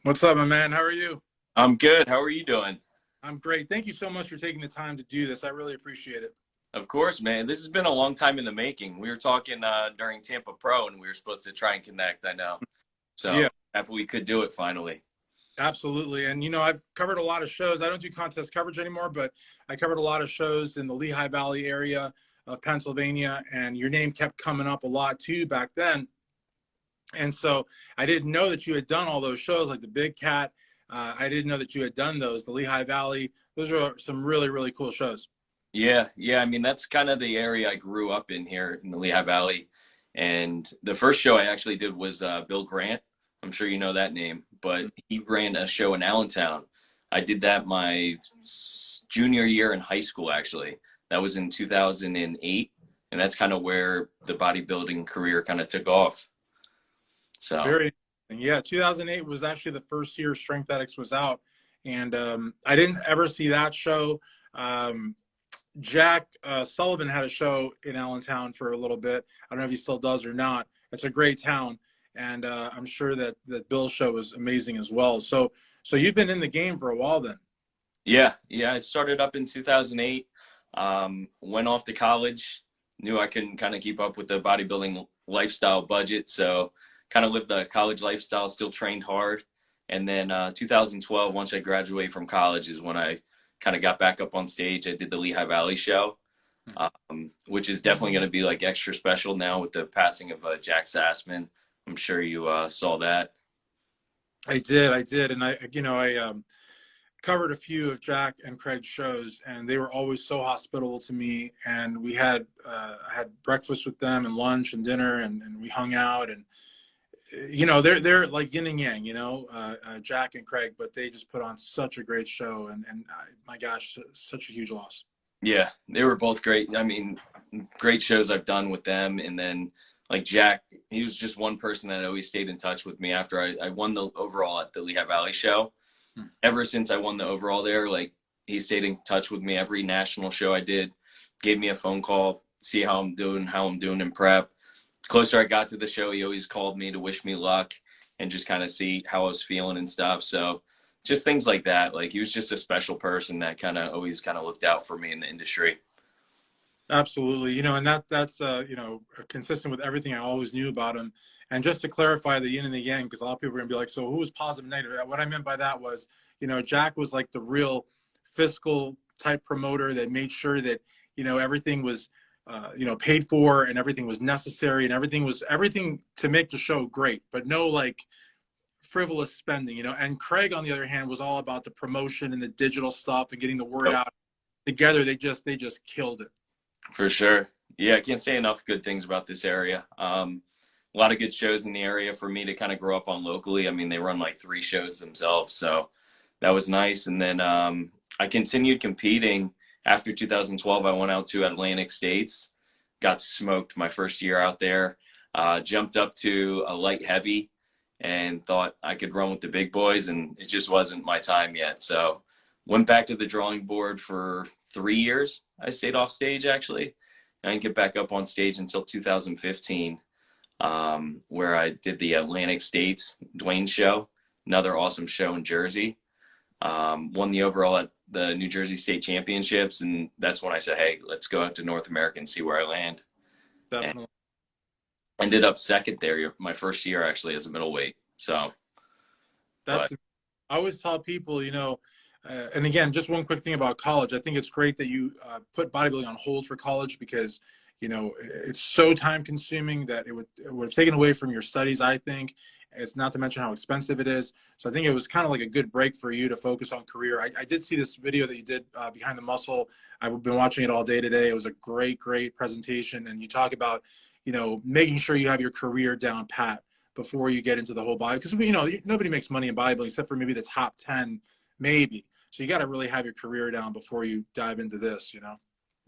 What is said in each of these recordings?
What's up, my man? How are you? I'm good. How are you doing? I'm great. Thank you so much for taking the time to do this. I really appreciate it. Of course, man. This has been a long time in the making. We were talking during Tampa Pro, and we were supposed to try and connect. I know. Yeah, So happy we could do it finally. absolutely. And I've covered a lot of shows. I don't do contest coverage anymore, but I covered a lot of shows in the Lehigh Valley area of Pennsylvania, and your name kept coming up a lot too back then. And so I didn't know that you had done all those shows like the Big Cat. I didn't know that you had done those, the Lehigh Valley. Those are some really, really cool shows. Yeah. I mean, that's kind of the area I grew up in here in the Lehigh Valley. And the first show I actually did was Bill Grant. I'm sure you know that name, but he ran a show in Allentown. I did that my junior year in high school, actually. That was in 2008. And that's kind of where the bodybuilding career kind of took off. So. Very interesting. Yeah, 2008 was actually the first year Strength Addicts was out, and I didn't ever see that show. Um, Jack Sullivan had a show in Allentown for a little bit. I don't know if he still does or not. It's a great town, and I'm sure that Bill's show was amazing as well. So you've been in the game for a while then. Yeah. I started up in 2008. Went off to college. Knew I couldn't kind of keep up with the bodybuilding lifestyle budget, so kind of lived the college lifestyle. Still trained hard, and then 2012, once I graduated from college, is when I kind of got back up on stage. I did the Lehigh Valley show, which is definitely going to be like extra special now with the passing of Jack Sassman. I'm sure you saw that. I did, and I covered a few of Jack and Craig's shows, and they were always so hospitable to me. And we had I had breakfast with them and lunch and dinner, and we hung out. And they're like yin and yang, Jack and Craig, but they just put on such a great show. And my gosh, such a huge loss. Yeah, they were both great. I mean, great shows I've done with them. And then, like Jack, he was just one person that always stayed in touch with me after I won the overall at the Lehigh Valley show. Ever since I won the overall there, like he stayed in touch with me every national show I did, gave me a phone call, see how I'm doing in prep. The closer I got to the show, he always called me to wish me luck and just kind of see how I was feeling and stuff. So just things like that. Like he was just a special person that kind of always kind of looked out for me in the industry. Absolutely. And that's consistent with everything I always knew about him. And just to clarify the yin and the yang, because a lot of people are gonna be like, so who was positive and negative? What I meant by that was, Jack was like the real fiscal type promoter that made sure that, everything was paid for, and everything was necessary, and everything to make the show great, but no like frivolous spending. And Craig, on the other hand, was all about the promotion and the digital stuff and getting the word out. Together, they just killed it. For sure. Yeah, I can't say enough good things about this area. A lot of good shows in the area for me to kind of grow up on locally. I mean, they run like 3 shows themselves, so that was nice. And then I continued competing after 2012. I went out to Atlantic States, got smoked my first year out there, jumped up to a light heavy and thought I could run with the big boys, and it just wasn't my time yet. So went back to the drawing board for 3 years. I stayed off stage, actually. I didn't get back up on stage until 2015, where I did the Atlantic States Dwayne show, another awesome show in Jersey. Won the overall at the New Jersey State Championships, and that's when I said, hey, let's go out to North America and see where I land. Definitely. And ended up second there my first year, actually, as a middleweight. So That's but I always tell people, and again, just one quick thing about college. I think it's great that you put bodybuilding on hold for college, because it's so time consuming that it would have taken away from your studies. I think it's not to mention how expensive it is. So I think it was kind of like a good break for you to focus on career. I did see this video that you did behind the muscle. I've been watching it all day today. It was a great presentation, and you talk about making sure you have your career down pat before you get into the whole body, because nobody makes money in bodybuilding except for maybe the top 10, maybe. So you got to really have your career down before you dive into this.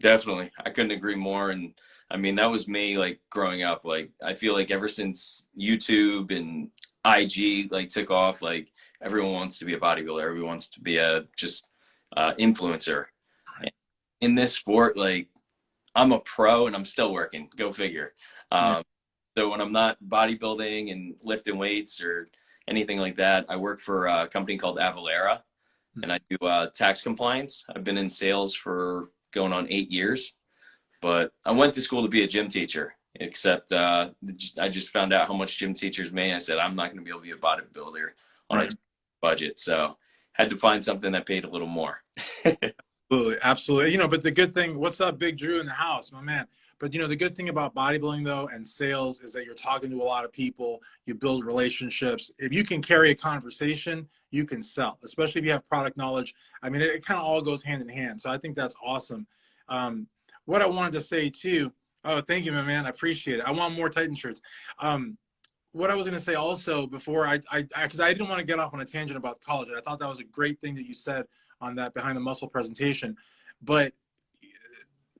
definitely, I couldn't agree more. And I mean, that was me, like, growing up. Like, I feel like ever since YouTube and IG like took off, like everyone wants to be a bodybuilder, everyone wants to be a just influencer. In this sport, like, I'm a pro and I'm still working. Go figure. Yeah. So when I'm not bodybuilding and lifting weights or anything like that. I work for a company called Avalera, and I do tax compliance. I've been in sales for going on 8 years, but I went to school to be a gym teacher. Except I just found out how much gym teachers make. I said I'm not going to be able to be a bodybuilder on a Right. budget, so had to find something that paid a little more. Absolutely, absolutely. But the good thing, what's up, Big Drew in the house, my man? But the good thing about bodybuilding though and sales is that you're talking to a lot of people, you build relationships. If you can carry a conversation, you can sell, especially if you have product knowledge. I mean, it kind of all goes hand in hand. So I think that's awesome. What I wanted to say too, oh, thank you, my man. I appreciate it. I want more Titan shirts. What I was going to say also before because I didn't want to get off on a tangent about college. And I thought that was a great thing that you said on that behind the muscle presentation, but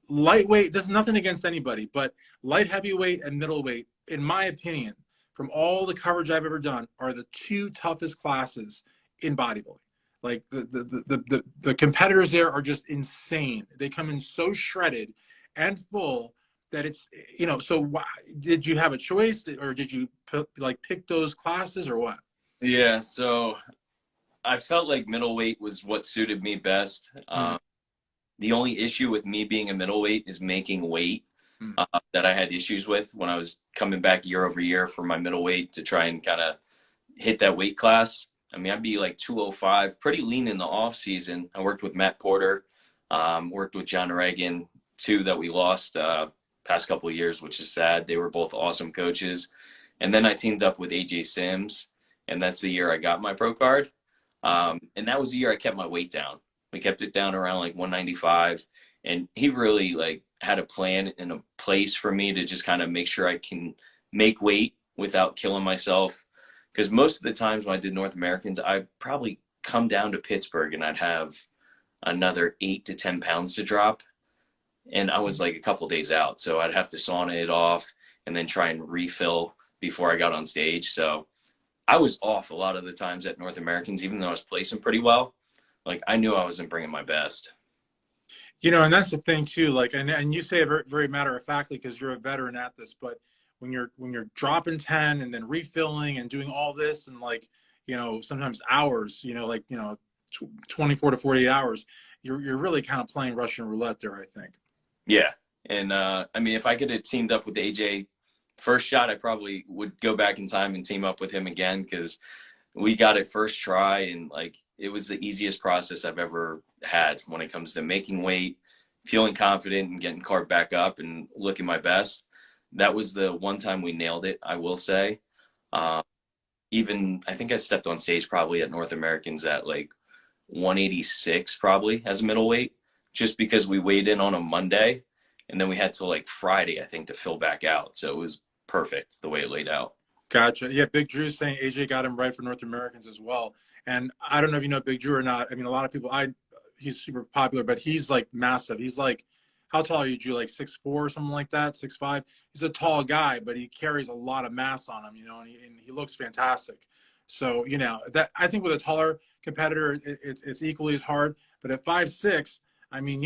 lightweight, there's nothing against anybody, but light heavyweight and middleweight, in my opinion, from all the coverage I've ever done, are the two toughest classes in bodybuilding. Like the competitors there are just insane. They come in so shredded and full that it's, so why, did you have a choice or did you pick those classes or what? Yeah, so I felt like middleweight was what suited me best. The only issue with me being a middleweight is making weight that I had issues with when I was coming back year over year for my middleweight to try and kind of hit that weight class. I mean, I'd be like 205, pretty lean in the off season. I worked with Matt Porter, worked with John Reagan, two that we lost past couple of years, which is sad. They were both awesome coaches. And then I teamed up with AJ Sims, and that's the year I got my pro card. And that was the year I kept my weight down. We kept it down around like 195, and he really had a plan and a place for me to just kind of make sure I can make weight without killing myself. Because most of the times when I did North Americans, I'd probably come down to Pittsburgh and I'd have another 8 to 10 pounds to drop. And I was like a couple days out. So I'd have to sauna it off and then try and refill before I got on stage. So I was off a lot of the times at North Americans, even though I was placing pretty well. I knew I wasn't bringing my best. And that's the thing too, and you say it very, very matter of factly because you're a veteran at this, but when you're dropping 10 and then refilling and doing all this and sometimes hours, 24 to 48 hours, you're really kind of playing Russian roulette there, I think. Yeah. And I mean, if I could have teamed up with AJ first shot, I probably would go back in time and team up with him again, because we got it first try, and it was the easiest process I've ever had when it comes to making weight, feeling confident and getting carved back up and looking my best. That was the one time we nailed it, I will say. Even I think I stepped on stage probably at North Americans at 186 probably as a middleweight, just because we weighed in on a Monday and then we had to Friday, I think, to fill back out. So it was perfect the way it laid out. Gotcha. Yeah, Big Drew's saying AJ got him right for North Americans as well. And I don't know if you know Big Drew or not. I mean, a lot of people, he's super popular, but he's massive. He's how tall are you, Drew? 6'4" or something like that, 6'5"? He's a tall guy, but he carries a lot of mass on him, and he looks fantastic. So, that I think with a taller competitor, it's equally as hard. But at 5'6", I mean,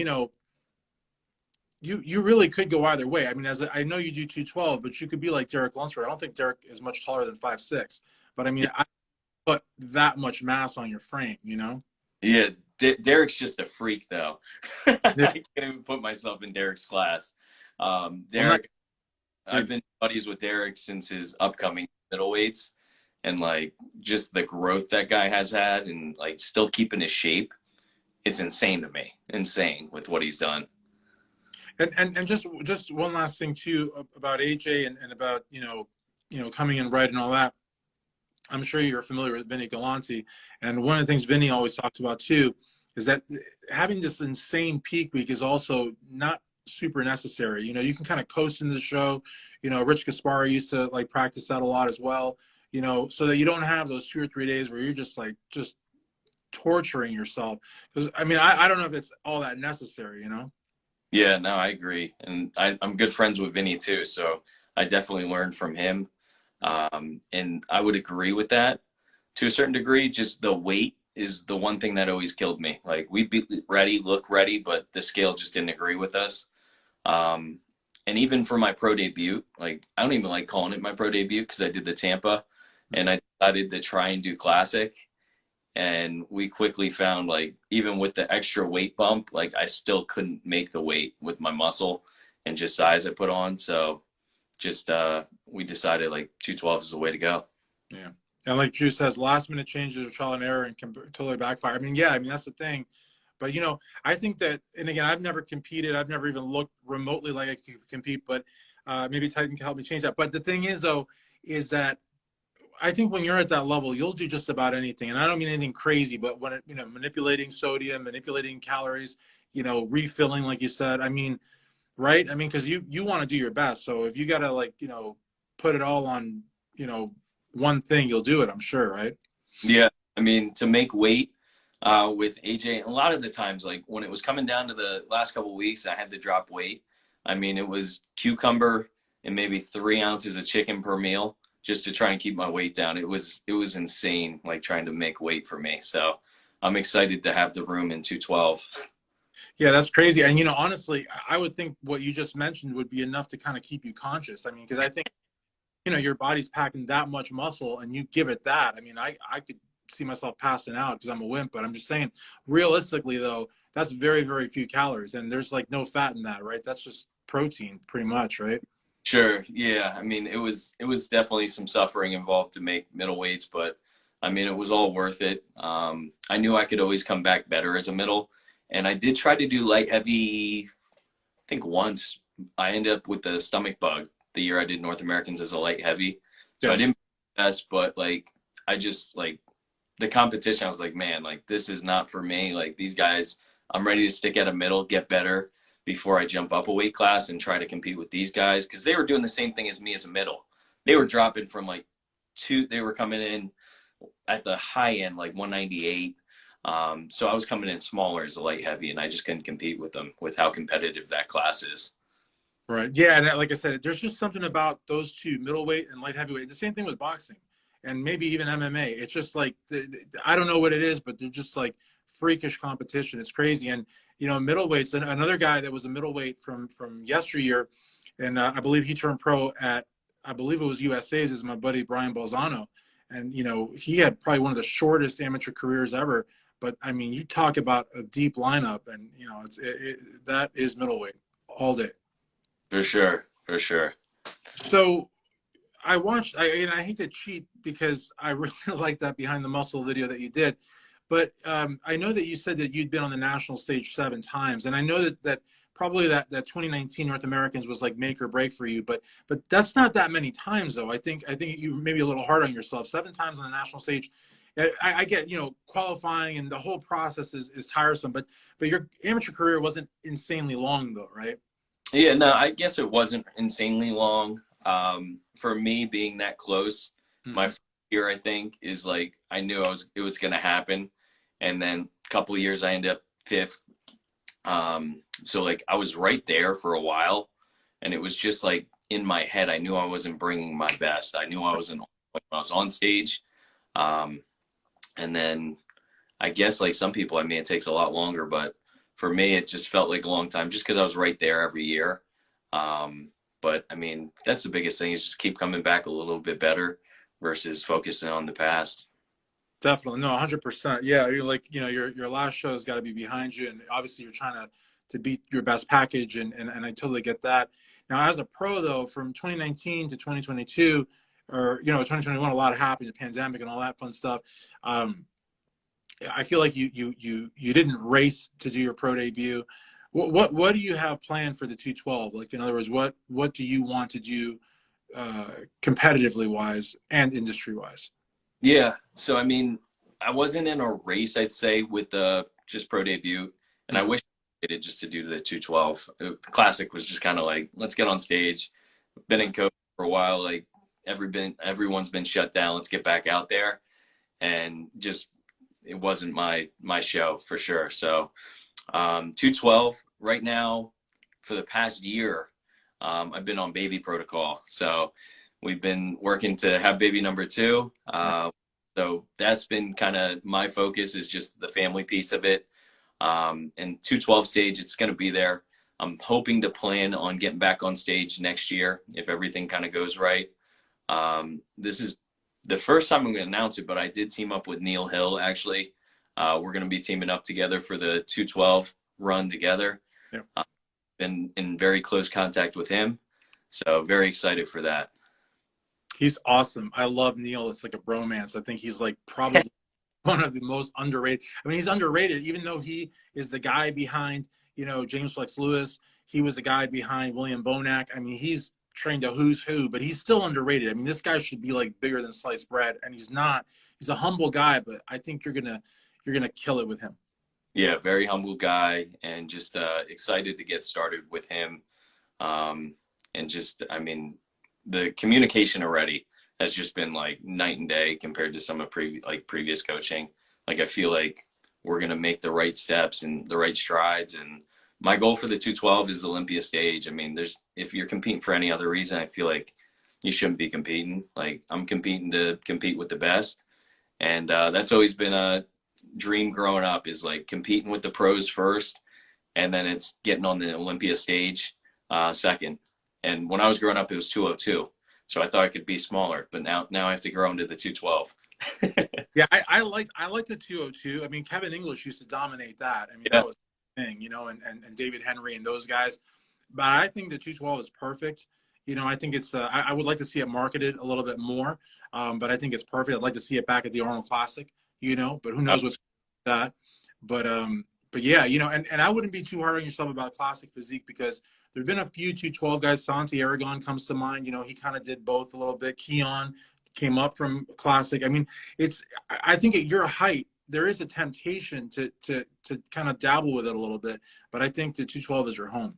you really could go either way. I mean, I know you do 212, but you could be like Derek Lunsford. I don't think Derek is much taller than 5'6", but I mean, I put that much mass on your frame, Yeah, Derek's just a freak, though. Yeah. I can't even put myself in Derek's class. Derek, I've been buddies with Derek since his upcoming middleweights, and just the growth that guy has had, and still keeping his shape. It's insane to me. Insane with what he's done. And just one last thing too about AJ and about coming in right and all that. I'm sure you're familiar with Vinny Galanti, and one of the things Vinny always talks about too is that having this insane peak week is also not super necessary. You can kind of coast into the show. Rich Gaspari used to practice that a lot as well. So that you don't have those 2 or 3 days where you're just torturing yourself. Because I mean, I don't know if it's all that necessary. Yeah, no, I agree. And I'm good friends with Vinny too, so I definitely learned from him. And I would agree with that to a certain degree. Just the weight is the one thing that always killed me. We'd be ready, look ready, but the scale just didn't agree with us. And even for my pro debut, I don't even like calling it my pro debut because I did the Tampa and I decided to try and do classic. And we quickly found, like, even with the extra weight bump, like I still couldn't make the weight with my muscle and just size I put on. So just we decided like 212 is the way to go. Yeah. And like Drew says, last minute changes are trial and error and can totally backfire. I mean, yeah, I mean, that's the thing. But, you know, I think that, and again, I've never competed. I've never even looked remotely like I could compete, but maybe Titan can help me change that. But the thing is, though, is that I think when you're at that level, you'll do just about anything. And I don't mean anything crazy, but when it, you know, manipulating sodium, manipulating calories, you know, refilling, like you said, I mean, right? I mean, because you want to do your best. So if you got to, like, you know, put it all on, you know, one thing, you'll do it, I'm sure, right? Yeah. I mean, to make weight with AJ, a lot of the times, like when it was coming down to the last couple of weeks, I had to drop weight. I mean, it was cucumber and maybe 3 ounces of chicken per meal just to try and keep my weight down. It was insane, like trying to make weight for me. So I'm excited to have the room in 212. Yeah, that's crazy. And, you know, honestly, I would think what you just mentioned would be enough to kind of keep you conscious. I mean, because I think, you know, your body's packing that much muscle and you give it that. I mean, I could see myself passing out because I'm a wimp, but I'm just saying, realistically, though, that's very, very few calories. And there's like no fat in that, right? That's just protein pretty much, right? Sure. Yeah. I mean, it was definitely some suffering involved to make middleweights, but I mean, it was all worth it. I knew I could always come back better as a middle, and I did try to do light heavy. I think once I ended up with the stomach bug the year I did North Americans as a light heavy, so Yes. I didn't best, but like I just like the competition. I was like, man, like this is not for me. Like these guys, I'm ready to stick at a middle, get better before I jump up a weight class and try to compete with these guys, because they were doing the same thing as me as a middle. They were dropping from like they were coming in at the high end like 198. So I was coming in smaller as a light heavy, and I just couldn't compete with them with how competitive that class is. Right. Yeah. And like I said, there's just something about those two, middleweight and light heavyweight. The same thing with boxing and maybe even MMA. It's just like, I don't know what it is, but they're just like freakish competition. It's crazy. And, you know, middleweights, and another guy that was a middleweight from yesteryear, and I believe he turned pro at, I believe it was USA's, is my buddy Brian Balzano. And, you know, he had probably one of the shortest amateur careers ever. But I mean, you talk about a deep lineup, and, you know, that is middleweight all day. For sure, for sure. So I watched, and I hate to cheat because I really like that behind the muscle video that you did, but I know that you said that you'd been on the national stage 7 times, and I know that probably that 2019 North Americans was like make or break for you, but that's not that many times though. I think you may be a little hard on yourself. 7 times on the national stage. I get, you know, qualifying and the whole process is tiresome, but your amateur career wasn't insanely long though, right? Yeah, no, I guess it wasn't insanely long. For me, being that close, my Mm-hmm. first year, I think, is like I knew it was going to happen, and then a couple of years I ended up 5th. So like I was right there for a while, and it was just like in my head, I knew I wasn't bringing my best. I knew I wasn't when I was on stage, um, and then I guess like some people, I mean, it takes a lot longer, but for me, it just felt like a long time just because I was right there every year. But I mean, that's the biggest thing is just keep coming back a little bit better versus focusing on the past. Definitely. No, 100%. Yeah. You're like, you know, your last show has got to be behind you. And obviously you're trying to beat your best package. And I totally get that. Now, as a pro though, from 2019 to 2022, or, you know, 2021, a lot happened, the pandemic and all that fun stuff. I feel like you didn't race to do your pro debut. What do you have planned for the 212? Like, in other words, what do you want to do competitively wise and industry wise? Yeah. So, I mean, I wasn't in a race, I'd say, with the just pro debut. And I Mhm. wish I did just to do the 212. The classic was just kind of like, let's get on stage. Been in COVID for a while. Like, everyone's been shut down. Let's get back out there. And just, it wasn't my show for sure. So, 212 right now for the past year. I've been on baby protocol. So we've been working to have baby number 2. So that's been kind of my focus is just the family piece of it. And 212 stage, it's going to be there. I'm hoping to plan on getting back on stage next year if everything kind of goes right. This is the first time I'm going to announce it, but I did team up with Neil Hill, actually. We're going to be teaming up together for the 212 run together. Yep. Been in very close contact with him. So very excited for that. He's awesome. I love Neil. It's like a bromance. I think he's like probably one of the most underrated. I mean, he's underrated, even though he is the guy behind, you know, James Flex Lewis. He was the guy behind William Bonac. I mean, he's trained a who's who, but he's still underrated. I mean, this guy should be like bigger than sliced bread, and he's not. He's a humble guy, but I think you're gonna kill it with him. Yeah, very humble guy, and just excited to get started with him. And just, I mean, the communication already has just been like night and day compared to some of previous coaching. Like, I feel like we're gonna make the right steps and the right strides. And my goal for the 212 is Olympia stage. I mean, if you're competing for any other reason, I feel like you shouldn't be competing. Like, I'm competing to compete with the best, and that's always been a dream growing up, is like competing with the pros first, and then it's getting on the Olympia stage second. And when I was growing up, it was 202. So I thought I could be smaller, but now I have to grow into the 212. Yeah, I like the 202. I mean, Kevin English used to dominate that. I mean, Yeah. that was the thing, you know, and David Henry and those guys. But I think the 212 is perfect. You know, I think it's I would like to see it marketed a little bit more, but I think it's perfect. I'd like to see it back at the Arnold Classic, you know, but who knows what's that. But yeah, you know, and I wouldn't be too hard on yourself about classic physique, because there've been a few 212 guys. Santi Aragon comes to mind. You know, he kind of did both a little bit. Keon came up from classic. I mean, I think at your height, there is a temptation to kind of dabble with it a little bit, but I think the 212 is your home.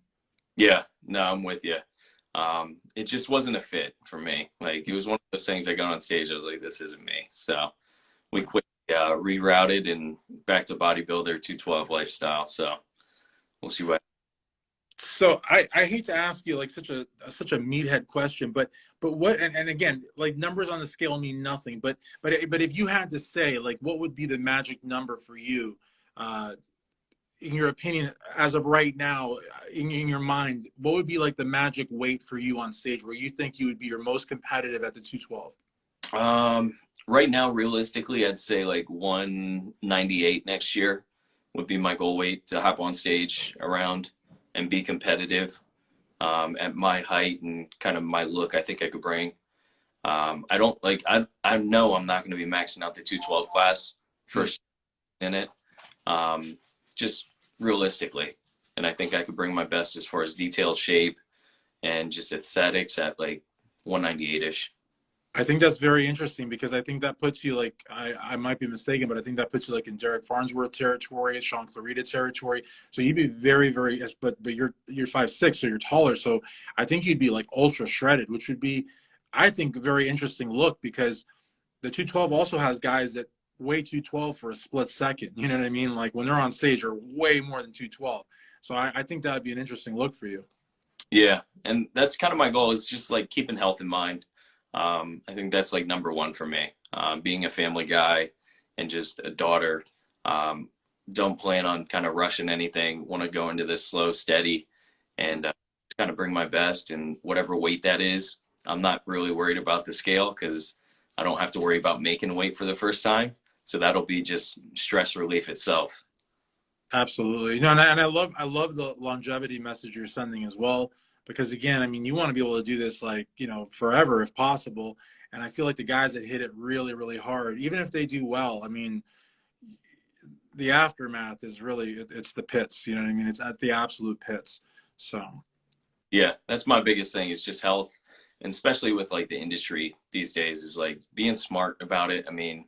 Yeah, no, I'm with you. It just wasn't a fit for me. Like, it was one of those things I got on stage, I was like, this isn't me. So we quickly rerouted and back to bodybuilder 212 lifestyle. So we'll see what. So I hate to ask you like such a meathead question, but what, and again, like, numbers on the scale mean nothing, but if you had to say, like, what would be the magic number for you, in your opinion, as of right now, in your mind, what would be like the magic weight for you on stage where you think you would be your most competitive at the 212? Right now, realistically, I'd say like 198 next year would be my goal weight to hop on stage around and be competitive. At my height and kind of my look, I think I could bring. I don't like, I know I'm not going to be maxing out the 212 class first in it, just realistically. And I think I could bring my best as far as detailed shape and just aesthetics at like 198-ish. I think that's very interesting, because I think that puts you like, I might be mistaken, but I think that puts you like in Derek Farnsworth territory, Sean Clarita territory. So you'd be very, very, but you're 5'6", so you're taller. So I think you'd be like ultra shredded, which would be, I think, a very interesting look, because the 212 also has guys that weigh 212 for a split second. You know what I mean? Like, when they're on stage, are way more than 212. So I think that would be an interesting look for you. Yeah, and that's kind of my goal, is just like keeping health in mind. I think that's like number one for me. Being a family guy and just a daughter, don't plan on kind of rushing anything. Want to go into this slow, steady, and kind of bring my best, and whatever weight that is. I'm not really worried about the scale, because I don't have to worry about making weight for the first time. So that'll be just stress relief itself. Absolutely. No, and I love the longevity message you're sending as well, because again, I mean, you want to be able to do this, like, you know, forever if possible. And I feel like the guys that hit it really, really hard, even if they do well, I mean, the aftermath is really, it's the pits, you know what I mean? It's at the absolute pits. So Yeah, that's my biggest thing, is just health. And especially with like the industry these days, is like being smart about it. I mean,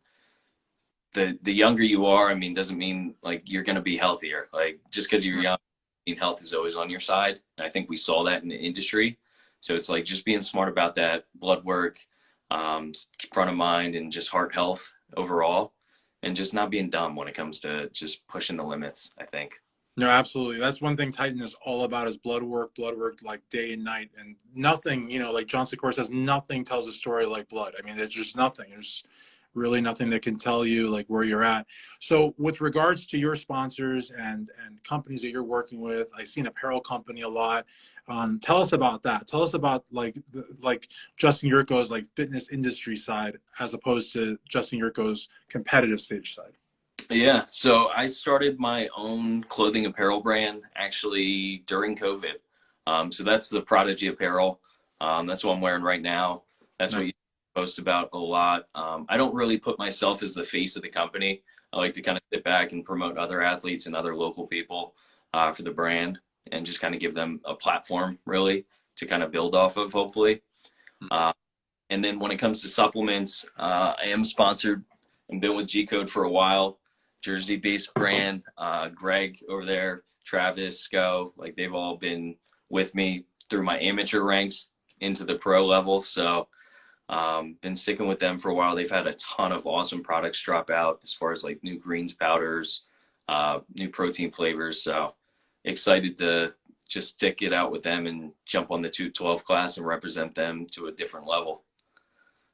the younger you are, I mean, doesn't mean like you're going to be healthier. Like, just because you're young, I mean, health is always on your side. And I think we saw that in the industry. So it's like just being smart about that, blood work, front of mind, and just heart health overall, and just not being dumb when it comes to just pushing the limits, I think. no, absolutely. That's one thing Titan is all about, is blood work, like day and night. And nothing, you know, like John Secor says, nothing tells a story like blood. I mean, there's just nothing. There's really nothing that can tell you like where you're at. So with regards to your sponsors and companies that you're working with, I see an apparel company a lot. Tell us about that. Tell us about like Justin Yurko's like fitness industry side as opposed to Justin Yurko's competitive stage side. Yeah, so I started my own clothing apparel brand actually during COVID. So that's the Prodigy Apparel. That's what I'm wearing right now. That's what you post about a lot. I don't really put myself as the face of the company. I like to kind of sit back and promote other athletes and other local people for the brand and just kind of give them a platform really to kind of build off of, hopefully. And then when it comes to supplements, I am sponsored. I've been with G Code for a while. Jersey-based brand, Greg over there, Travis, Sco, like they've all been with me through my amateur ranks into the pro level. So been sticking with them for a while. They've had a ton of awesome products drop out as far as like new greens powders, new protein flavors. So excited to just stick it out with them and jump on the 212 class and represent them to a different level.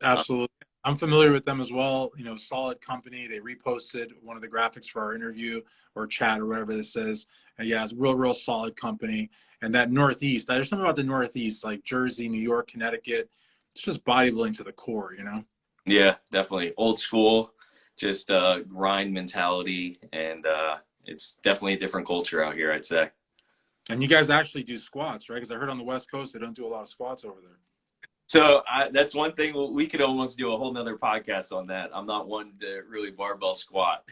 Absolutely. I'm familiar with them as well. You know, solid company. They reposted one of the graphics for our interview or chat or whatever this is. And yeah, it's a real solid company. And that Northeast, there's something about the Northeast, like Jersey, New York, Connecticut. It's just bodybuilding to the core, you know? Yeah, definitely. Old school, just grind mentality. And it's definitely a different culture out here, I'd say. And you guys actually do squats, right? Because I heard on the West Coast, they don't do a lot of squats over there. So that's one thing we could almost do a whole nother podcast on that. I'm not one to really barbell squat.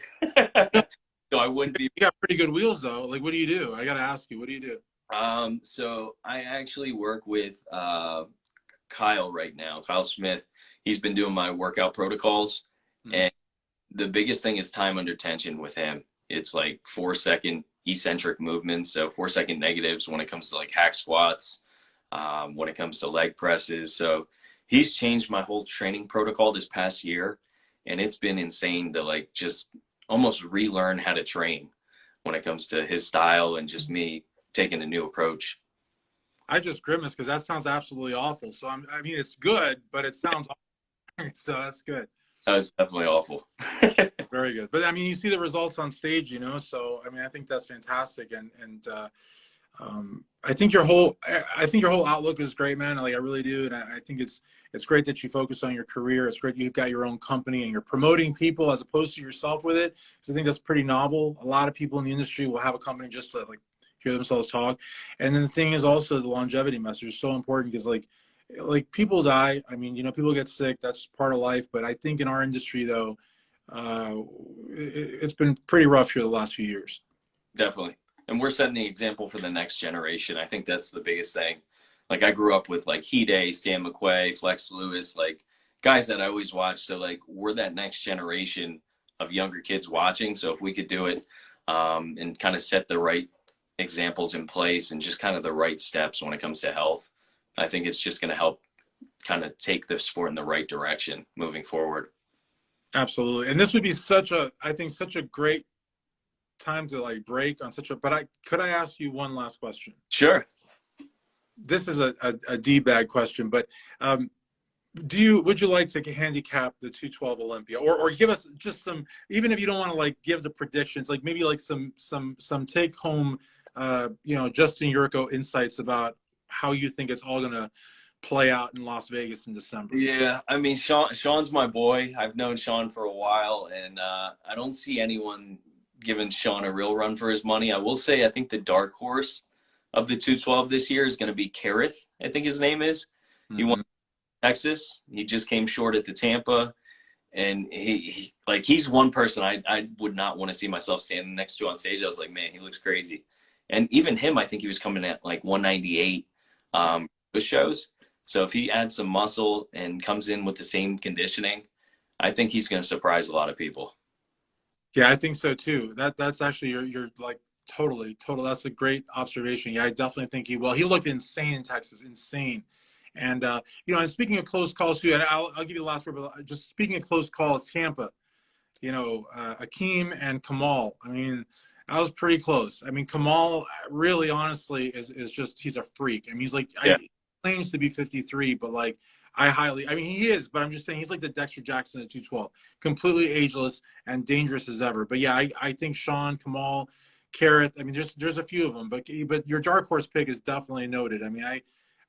So I wouldn't be. You got pretty good wheels though. Like, what do you do? I got to ask you, what do you do? So I actually work with Kyle right now, Kyle Smith. He's been doing my workout protocols. And the biggest thing is time under tension with him. It's like 4-second eccentric movements. So 4-second negatives when it comes to like hack squats. When it comes to leg presses. So he's changed my whole training protocol this past year, and it's been insane to like just almost relearn how to train when it comes to his style and just me taking a new approach. I just grimace because that sounds absolutely awful. So I mean, it's good, but it sounds awful. So that's good. It's definitely awful. Very good. But I mean, you see the results on stage, you know, so I mean, I think that's fantastic. And I think your whole outlook is great, man. Like I really do. And I think it's great that you focus on your career. It's great you've got your own company and you're promoting people as opposed to yourself with it. So I think that's pretty novel. A lot of people in the industry will have a company just to like hear themselves talk. And then the thing is also the longevity message is so important because like people die. I mean, you know, people get sick. That's part of life. But I think in our industry though, it's been pretty rough here the last few years. Definitely. And we're setting the example for the next generation. I think that's the biggest thing. Like I grew up with like Hede, Stan McQuay, Flex Lewis, like guys that I always watched. So like we're that next generation of younger kids watching. So if we could do it and kind of set the right examples in place and just kind of the right steps when it comes to health, I think it's just going to help kind of take the sport in the right direction moving forward. Absolutely. And this would be such a great time to like break on could I ask you one last question? Sure. This is a D-bag question, but would you like to handicap the 212 Olympia or give us just some, even if you don't want to like give the predictions, like maybe like some take home you know, Justin Yurko insights about how you think it's all going to play out in Las Vegas in December? Yeah, I mean, Sean's my boy. I've known Sean for a while, and I don't see anyone giving Sean a real run for his money. I will say I think the dark horse of the 212 this year is going to be Kareth, I think his name is. He won Texas. He just came short at the Tampa. And he's one person I would not want to see myself standing next to on stage. I was like, man, he looks crazy. And even him, I think he was coming at like 198 with shows. So if he adds some muscle and comes in with the same conditioning, I think he's going to surprise a lot of people. Yeah, I think so too. That's actually you're like totally. That's a great observation. Yeah, I definitely think he will. He looked insane in Texas, insane. And you know, and speaking of close calls too, and I'll give you the last word. But just speaking of close calls, Tampa, you know, Akeem and Kamal. I mean, I was pretty close. I mean, Kamal really, honestly, is just he's a freak. I mean, he's like he claims to be 53, but like I mean, he is, but I'm just saying he's like the Dexter Jackson at 212, completely ageless and dangerous as ever. But yeah, I think Sean, Kamal, Carrot. I mean, there's a few of them, but your dark horse pick is definitely noted. I mean,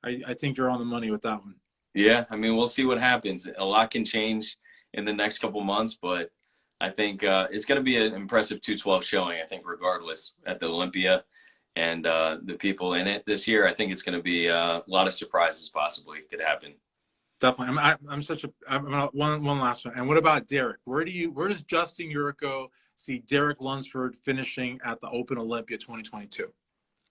I think you're on the money with that one. Yeah, I mean, we'll see what happens. A lot can change in the next couple months, but I think it's going to be an impressive 212 showing, I think, regardless, at the Olympia and the people in it this year. I think it's going to be a lot of surprises possibly could happen. Definitely. One last one. And what about Derek? Where does Justin Yurko see Derek Lunsford finishing at the Open Olympia 2022?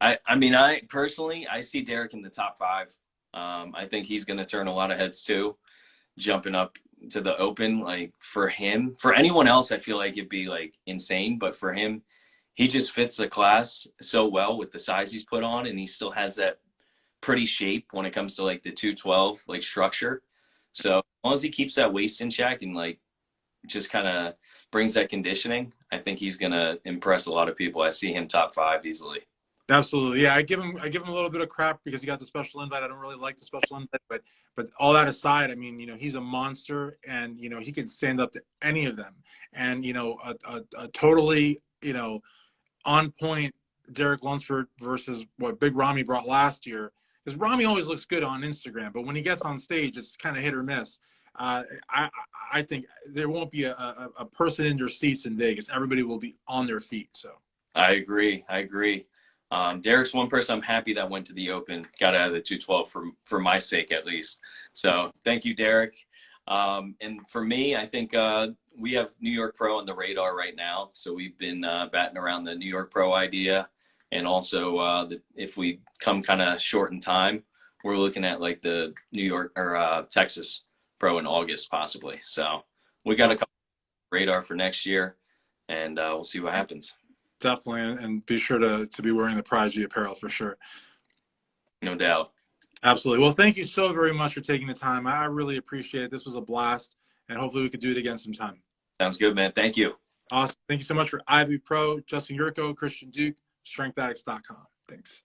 I mean, I personally, I see Derek in the top 5. I think he's going to turn a lot of heads too, jumping up to the Open. Like for him, for anyone else, I feel like it'd be like insane, but for him, he just fits the class so well with the size he's put on, and he still has that pretty shape when it comes to like the 212 like structure. So as long as he keeps that waist in check and like just kind of brings that conditioning, I think he's gonna impress a lot of people. I see him top 5 easily. Absolutely. Yeah, I give him a little bit of crap because he got the special invite. I don't really like the special invite, but all that aside, I mean, he's a monster, and he can stand up to any of them. And a totally on point Derek Lunsford versus what Big Ramy brought last year. Because Ramy always looks good on Instagram, but when he gets on stage, it's kind of hit or miss. I think there won't be a person in their seats in Vegas. Everybody will be on their feet. So I agree. Derek's one person I'm happy that went to the Open, got out of the 212 for my sake at least. So thank you, Derek. And for me, I think we have New York Pro on the radar right now. So we've been batting around the New York Pro idea. And also, if we come kind of short in time, we're looking at like the New York or Texas Pro in August, possibly. So we got a couple radar for next year, and we'll see what happens. definitely, and be sure to be wearing the Prodigy apparel for sure. No doubt. Absolutely. Well, thank you so very much for taking the time. I really appreciate it. This was a blast, and hopefully we could do it again sometime. Sounds good, man. Thank you. Awesome. Thank you so much for IFBB Pro, Justin Yurko, Christian Duke, StrengthAddicts.com. Thanks.